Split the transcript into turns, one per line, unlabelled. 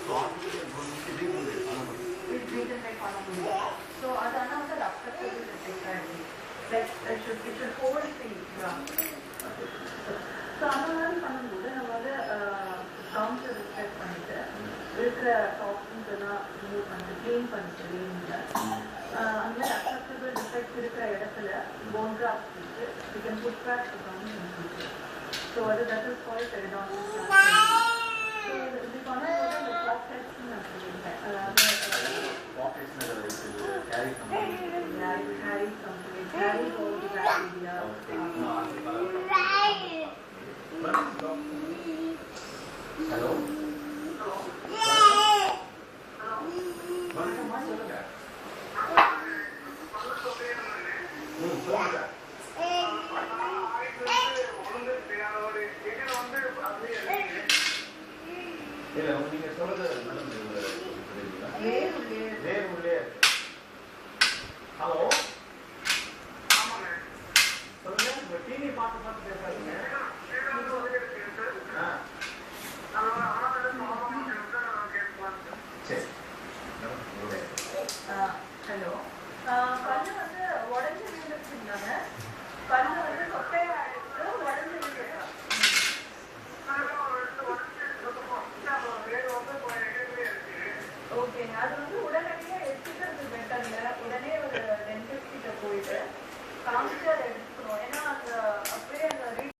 So another acceptable defect. Like it should hold the ground. So another பண்ணும்போது நம்ம வந்து counter reflect பண்ணிட்டு இருக்கிற டாக்ஸின்ஸ் எல்லாம் ரிமூவ் பண்ணிட்டு க்ளீன் பண்ணிட்டு வேணுங்க அந்த மாதிரி அக்செப்டபிள் டிஃபெக்ட்ஸ் இருக்கிற இடத்துல போன் கிராஃப்ட் வச்சு we can put back the count. So அது that is called periodontal transplantation. So இது பண்ணும்போது அந்த பாக்கெட்ஸ்னு நான் சொல்லியிருக்கேன். அதாவது carry all the bacteria.
Hello. Hello.
Hello கண்ணு வந்து உடஞ்சி விழுந்துருச்சுருந்தாங்க. கண்ணு வந்து சொட்டையா எடுத்து உடஞ்சி விழுந்துருக்கா. ஓகேங்க, அது வந்து உடனடியாக எடுத்துக்கிறது பெட்டர்ல. உடனே ஒரு டென்டிஸ்ட் கிட்ட போயிட்டு காமிச்சு